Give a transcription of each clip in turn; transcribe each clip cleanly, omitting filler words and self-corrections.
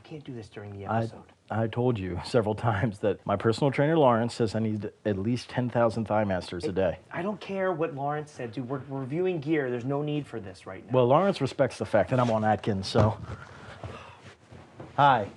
can't do this during the episode. I told you several times that my personal trainer, Lawrence, says I need at least 10,000 thigh masters a day. I don't care what Lawrence said, dude. We're reviewing gear. There's no need for this right now. Well, Lawrence respects the fact that I'm on Atkins, so. Hi,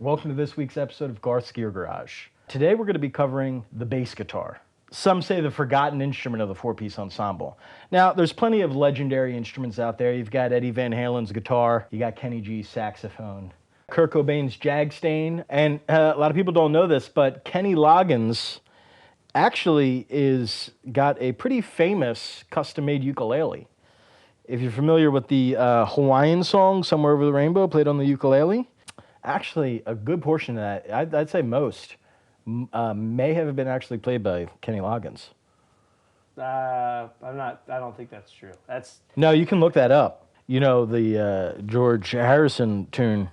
welcome to this week's episode of Garth's Gear Garage. Today we're going to be covering the bass guitar. Some say the forgotten instrument of the four-piece ensemble. Now, there's plenty of legendary instruments out there. You've got Eddie Van Halen's guitar, you got Kenny G's saxophone, Kurt Cobain's Jagstein, and a lot of people don't know this, but Kenny Loggins actually got a pretty famous custom-made ukulele. If you're familiar with the Hawaiian song, Somewhere Over the Rainbow, played on the ukulele, actually a good portion of that, I'd say most, may have been actually played by Kenny Loggins. I don't think that's true. No, you can look that up. You know, the George Harrison tune,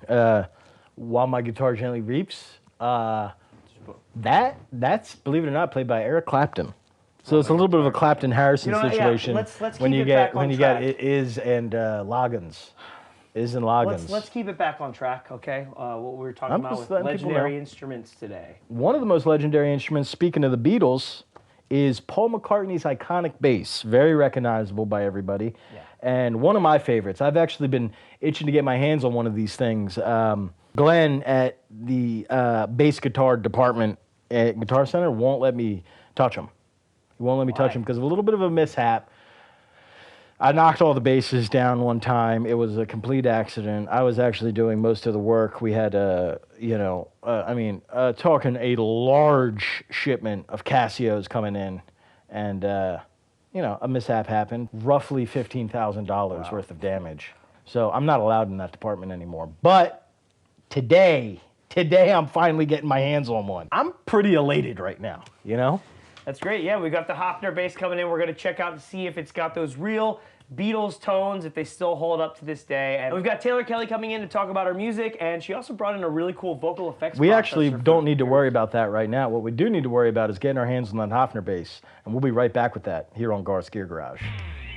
While My Guitar Gently Weeps, that's, believe it or not, played by Eric Clapton. So it's a little bit of a Clapton-Harrison situation. Yeah, let's when keep you it get back on when you track. get Iz and Loggins. Iz and Loggins. Let's keep it back on track, okay? What we were talking about with legendary instruments today. One of the most legendary instruments, speaking of the Beatles, is Paul McCartney's iconic bass. Very recognizable by everybody. Yeah. And one of my favorites. I've actually been itching to get my hands on one of these things. Glenn at the bass guitar department at Guitar Center won't let me touch them. He won't let me touch them because of a little bit of a mishap. I knocked all the basses down one time. It was a complete accident. I was actually doing most of the work. We had, talking a large shipment of Casios coming in, and, a mishap happened. Roughly $15,000 worth of damage. So I'm not allowed in that department anymore. But today I'm finally getting my hands on one. I'm pretty elated right now, you know? That's great. Yeah, we got the Hofner bass coming in. We're going to check out and see if it's got those real Beatles tones, if they still hold up to this day. And we've got Taylor Kelly coming in to talk about her music, and she also brought in a really cool vocal effects. We actually don't need to worry about that right now. What we do need to worry about is getting our hands on that Hofner bass, and we'll be right back with that here on Garth's Gear Garage.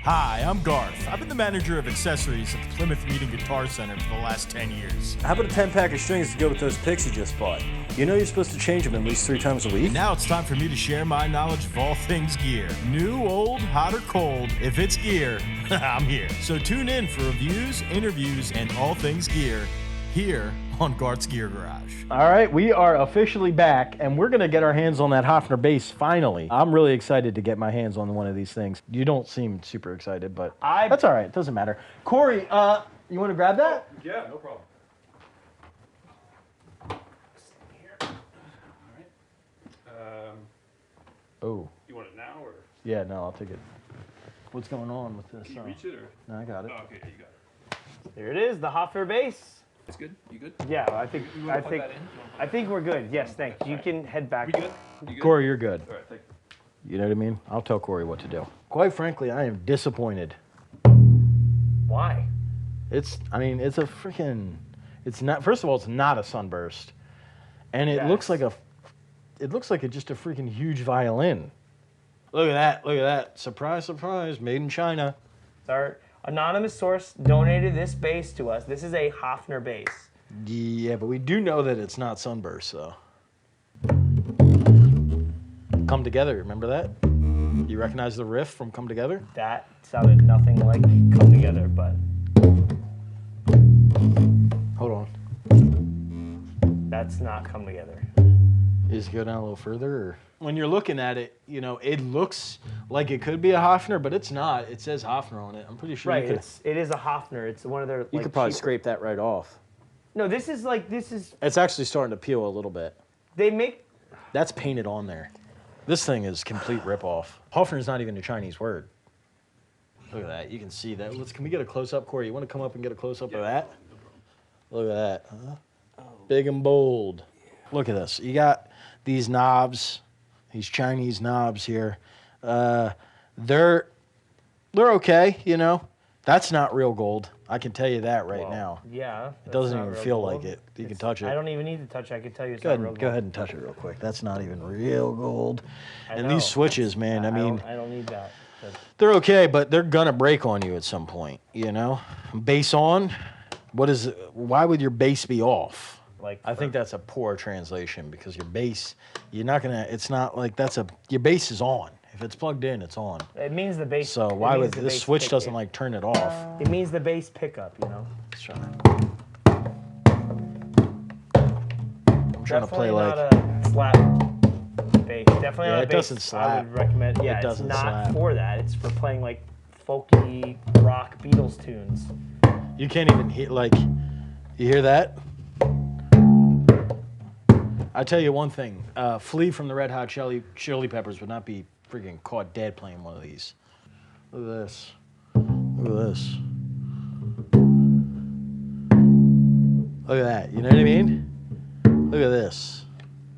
Hi, I'm Garth. I've been the manager of accessories at the Plymouth Meeting Guitar Center for the last 10 years. How about a 10-pack of strings to go with those picks you just bought? You know you're supposed to change them at least 3 times a week? And now it's time for me to share my knowledge of all things gear. New, old, hot, or cold, if it's gear, I'm here. So tune in for reviews, interviews, and all things gear here on Garth's Gear Garage. All right, we are officially back, and we're going to get our hands on that Hofner bass finally. I'm really excited to get my hands on one of these things. You don't seem super excited, but that's all right. It doesn't matter. Cory, you want to grab that? Yeah, no problem. Oh. You want it now or? Yeah, no, I'll take it. What's going on with this? Can you reach it or? No, I got it. Oh, okay, you got it. There it is, the Hofner bass. It's good. You good? Yeah, I think we're good. Yes, thanks. You can head back. We good? You good? Cory, you're good. All right, thank you. You know what I mean? I'll tell Cory what to do. Quite frankly, I am disappointed. Why? It's a freaking, it's not, first of all, it's not a sunburst. And it looks like just a freaking huge violin. Look at that. Surprise, surprise, made in China. Our anonymous source donated this bass to us. This is a Hofner bass. Yeah, but we do know that it's not sunburst, though. Come Together, remember that? You recognize the riff from Come Together? That sounded nothing like Come Together, but... Hold on. That's not Come Together. Is it go down a little further? Or? When you're looking at it, it looks like it could be a Hofner, but it's not. It says Hofner on it. I'm pretty sure. Right, it is a Hofner. It's one of their. You could probably scrape that right off. No, this is. It's actually starting to peel a little bit. They make. That's painted on there. This thing is complete ripoff. Hofner is not even a Chinese word. Look at that. You can see that. Can we get a close up, Cory? You want to come up and get a close up of that? Look at that. Huh? Big and bold. Look at this. You got these knobs, these Chinese knobs here. They're okay, That's not real gold. I can tell you that right now. Yeah. It doesn't even feel like it. You can touch it. I don't even need to touch it. I can tell you it's not real gold. Go ahead and touch it real quick. That's not even real gold. And these switches, man, I mean... I don't need that. They're okay, but they're going to break on you at some point, Bass on, Why would your bass be off? Like I think that's a poor translation because your bass, you're not gonna. It's not like your bass is on. If it's plugged in, it's on. it means the bass. So why would this switch doesn't like turn it off? It means the bass pickup, you know. Let's try. I'm trying to play like. Not a slap bass. Definitely not a it bass. doesn't slap. I would recommend. Yeah, It doesn't it's not slap. for that. It's for playing like folky rock Beatles tunes. You can't even hear like. You hear that? I tell you one thing. Flea from the Red Hot Chili Peppers would not be freaking caught dead playing one of these. Look at this. Look at this. Look at that. You know what I mean? Look at this.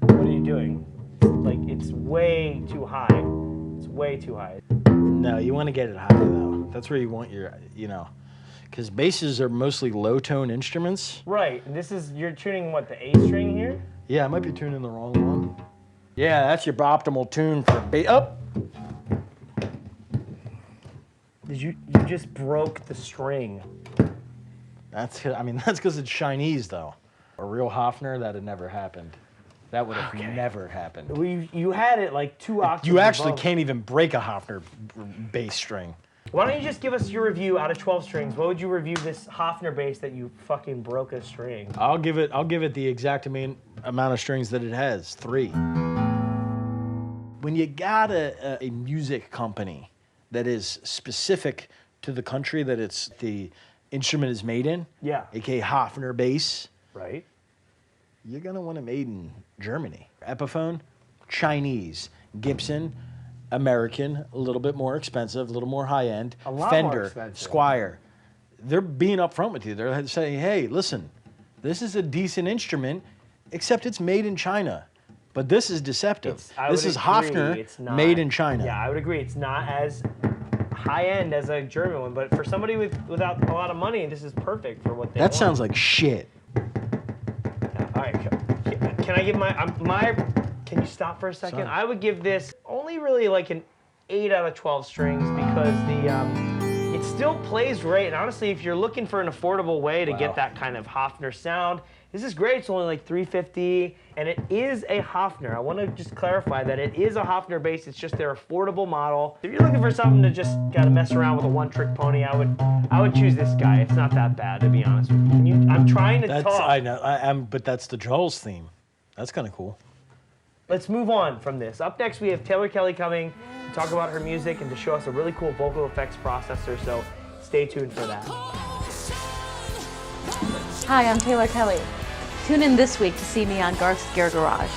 What are you doing? Like it's way too high. It's way too high. No, you want to get it high though. That's where you want your, because basses are mostly low tone instruments. Right. And this is you're tuning what the A string here. Yeah, I might be tuning the wrong one. Yeah, that's your optimal tune for bass. Up. You just broke the string. That's because it's Chinese though. A real Hofner, that'd never happened. That would have never happened. You had it like 2 octaves. You actually above. can't even break a Hofner bass string. Why don't you just give us your review out of 12 strings? What would you review this Hofner bass that you fucking broke a string? I'll give it the exact amount of strings that it has, 3. When you got a music company that is specific to the country that the instrument is made in, Yeah. aka Hofner bass, Right. you're gonna want it made in Germany. Epiphone, Chinese. Gibson, American, a little bit more expensive, a little more high end. A lot more Fender, expensive. Squire. They're being upfront with you. They're saying, hey, listen, this is a decent instrument, except it's made in China. But this is deceptive. This is Hofner made in China. Yeah, I would agree. It's not as high end as a German one, but for somebody without a lot of money, this is perfect for what they want. That sounds like shit. All right, can I give my? Can you stop for a second? Sorry. I would give this only really like an 8 out of 12 strings because it still plays great. And honestly, if you're looking for an affordable way to get that kind of Hofner sound, this is great. It's only like $350, and it is a Hofner. I want to just clarify that it is a Hofner bass. It's just their affordable model. If you're looking for something to just kind of mess around with a one-trick pony, I would choose this guy. It's not that bad, to be honest with you. I'm trying to talk. I know, but that's the Joel's theme. That's kind of cool. Let's move on from this. Up next, we have Taylor Kelly coming to talk about her music and to show us a really cool vocal effects processor, so stay tuned for that. Hi, I'm Taylor Kelly. Tune in this week to see me on Garth's Gear Garage.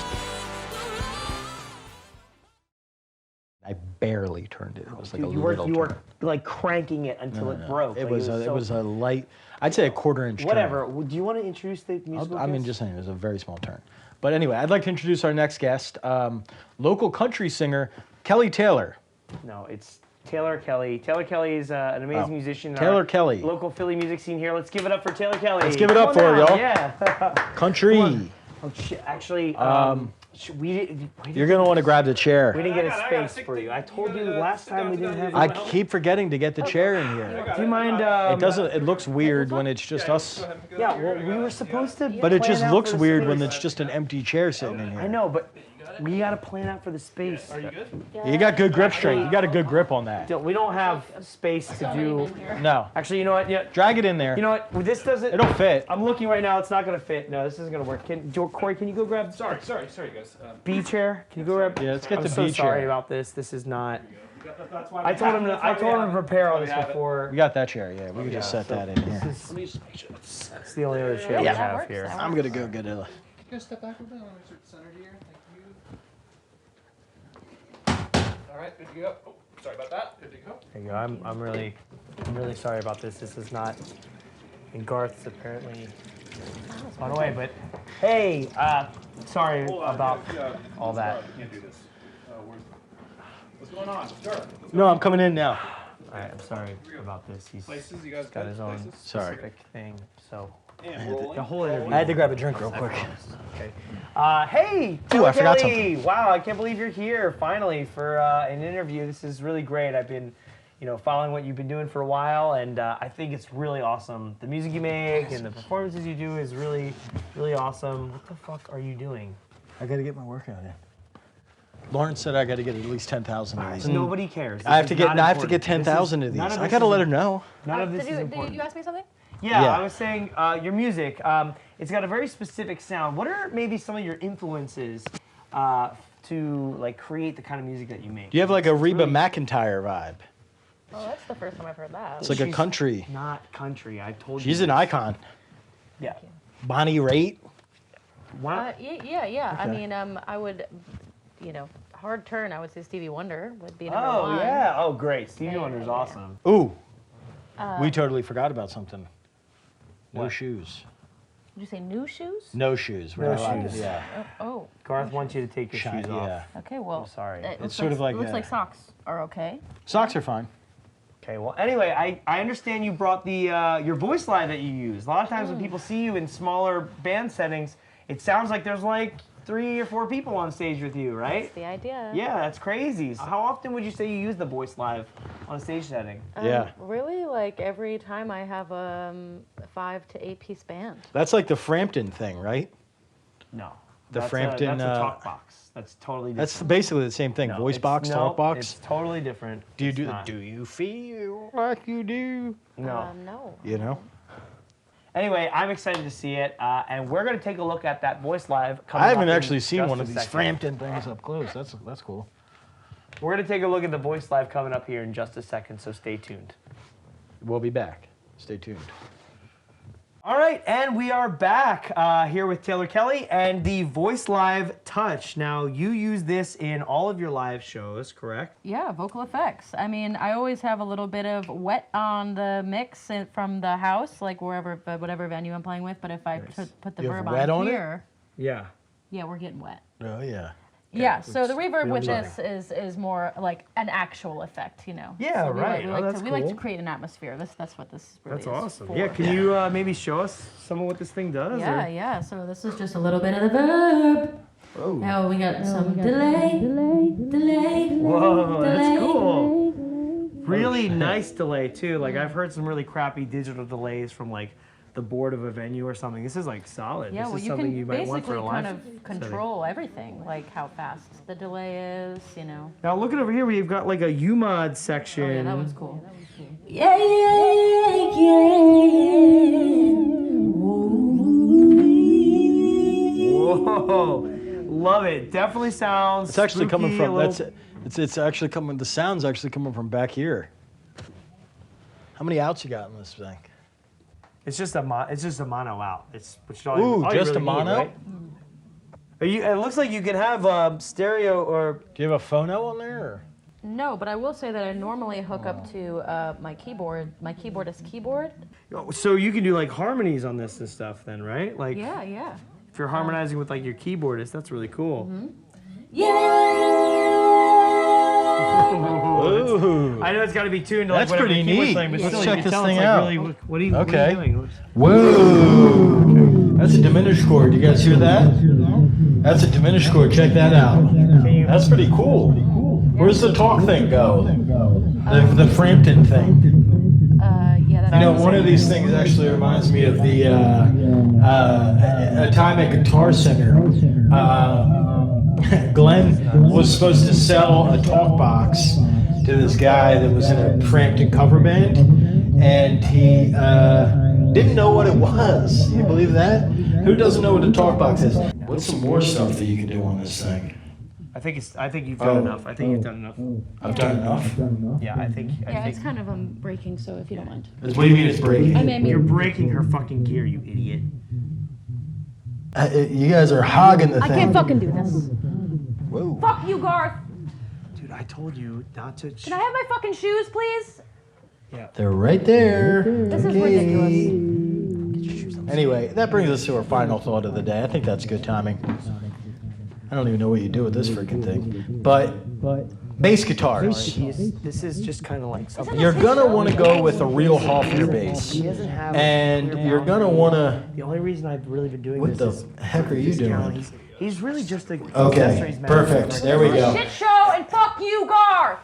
I barely turned it. It was like a You little were turn. like cranking it until it broke. It Like, was a light, I'd say a quarter-inch turn. Whatever. Do you want to introduce the musical I mean, guest? just saying, it was a very small turn. But anyway, I'd like to introduce our next guest, local country singer, Kelly Taylor. No, it's Taylor Kelly. Taylor Kelly is an amazing musician. in Taylor our Kelly. Local Philly music scene here. Let's give it up for Taylor Kelly. Let's give it up Come on for her, now. y'all. Yeah. Country. Oh shit! Actually, we You're going to want to grab the chair. didn't get a space for you. I told you last time we didn't have. I keep forgetting to get the chair in here. Do you mind? It looks weird when it's just us. Yeah, well, we were supposed to. But it plan just out looks for the weird when space. it's just an empty chair sitting in I here. know, but we gotta plan out for the space. Are you good? You got good grip strength. You got a good grip on that. We don't have space to do. No. Actually, you know what? Yeah. Drag it in there. You know what? This doesn't. It'll fit. I'm looking right now. It's not gonna fit. No, this isn't gonna work. Corey, can you go grab? Sorry, guys. B chair. Can you go grab? Yeah, let's get I'm the so B sorry chair. about this. This is not. That's why I told him to prepare all this before. We got that chair, yeah. We can just set that in here. This is, it's the only other chair we have here. I'm going to go get it. Can you guys step back a bit? I want to make sure it's centered here. Thank you. All right, good to go. Oh, sorry about that. Good to go. There you go. I'm really sorry about this. This is not. And Garth's apparently gone away. But hey, sorry about all that. Can't do this. What's going on? Sure. No, I'm coming in now. All right, I'm sorry about this. He's Places, you guys got his own places? Sorry. specific thing. So And rolling. the whole interview. I had to grab a drink real quick. Okay. Hey, Ooh, I forgot Kelly. Wow, I can't believe you're here finally for an interview. This is really great. I've been, following what you've been doing for a while, and I think it's really awesome. The music you make and the performances you do is really, really awesome. What the fuck are you doing? I got to get my workout in. Lauren said I got to get at least 10,000 of these. Nobody cares. I have to get 10,000 of these. I got to let her know. None of this is Did important. you ask me something? Yeah, Yeah. I was saying your music. It's got a very specific sound. What are maybe some of your influences to like create the kind of music that you make? Do you have like a Reba McEntire vibe? Oh, that's the first time I've heard that. It's like a country. Not country. I told you. She's an icon. Yeah. Bonnie Raitt. Wow. Yeah. I Okay. mean, I would, hard turn. I would say Stevie Wonder would be number Oh one. yeah. Oh great. Stevie Yeah, Wonder's yeah. awesome. Ooh, we totally forgot about something. No What? shoes. Did you say new shoes? No shoes. We're No not allowed to- shoes. Yeah. Oh. Garth wants you to take your Shine, shoes off. yeah. Okay. Well, I'm sorry. It looks sort of like it looks a- like socks are okay. Socks are fine. Okay, well, anyway, I understand you brought the your voice line that you use. A lot of times when people see you in smaller band settings, it sounds like there's like 3 or 4 people on stage with you, right? That's the idea. Yeah, that's crazy. So how often would you say you use the voice live on a stage setting? Yeah. Really, like every time I have a 5 to 8 piece band. That's like the Frampton thing, right? No. The That's Frampton, that's a talk box. That's totally different. That's basically the same thing. No, Voice it's- box, no, talk box. It's totally different. Do you It's do not. Do you feel like you do? No. No. You know? Anyway, I'm excited to see it, and we're going to take a look at that voice live. Coming I haven't up in actually seen just one a of these second. Frampton things up close. That's cool. We're going to take a look at the voice live coming up here in just a second, so stay tuned. We'll be back. Stay tuned. All right, and we are back here with Taylor Kelly and the Voice Live Touch. Now, you use this in all of your live shows, correct? Yeah, vocal effects. I mean, I always have a little bit of wet on the mix from the house, like whatever venue I'm playing with. But if I put the You have verb wet on it? here, Yeah. yeah, we're getting wet. Oh yeah. Yeah, so the reverb with really this is more like an actual effect, Yeah, So right. Oh, that's we like to cool. create an atmosphere. That's what this really That's is awesome. for. Yeah, can you maybe show us some of what this thing does? Yeah, or- yeah. So this is just a little bit of the verb. Oh. Now we got some delay. Whoa, that's delay. cool. Really nice delay, too. Like, I've heard some really crappy digital delays from, like, the board of a venue or something. This is, like, solid. Yeah, this well, is you something can you might want for basically a live kind of control everything, like how fast the delay is, Now, looking over here, we've got, like, a UMOD section. Oh, yeah, that was cool. Yeah, yeah, Whoa, love it. Definitely sounds It's actually coming spooky, a from little- it's actually coming. The sound's actually coming from back here. How many outs you got in this thing? It's just a mono out. It's which all Ooh, all just really a mono? Need, right? It looks like you can have stereo or Do you have a phono on there? Or? No, but I will say that I normally hook up to my keyboard, my keyboardist keyboard. so you can do like harmonies on this and stuff then, right? Like Yeah. if you're harmonizing with like your keyboardist, that's really cool. Ooh. I know it's got to be tuned to like That's whatever pretty the keyboard's neat. playing, but Let's still, check you can this tell thing it's out. like really. What are you Okay. doing? Whoa! That's a diminished chord. You guys hear that? That's a diminished chord. Check that out. That's pretty cool. Where's the talk thing go? The Frampton thing. Yeah. You know, one of these things actually reminds me of the time at Guitar Center. Glenn was supposed to sell a talk box to this guy that was in a Frampton cover band, and he didn't know what it was. Can you believe that? Who doesn't know what a talk box is? What's some more stuff that you can do on this thing? I think you've done enough. I think you've done enough. I've done enough. Yeah, I think. Yeah, it's kind of breaking, so if you don't mind. What do you mean it's breaking? I mean, You're breaking her fucking gear, you idiot. You guys are hogging the I thing. can't fucking do this. Whoa. Fuck you, Garth. Dude, I told you not to. Can I have my fucking shoes, please? They're right there. This is ridiculous. Anyway, that brings us to our final thought of the day. I think that's good timing. I don't even know what you do with this freaking thing. But bass guitars. This is just kind of like something. You're gonna want to go with a real Hofner bass. And you're gonna want to... The only reason I've really been doing What this the is heck are you Cal, doing? He's really just a Okay, accessories man. perfect. There we go. Shit show and fuck you, Garth.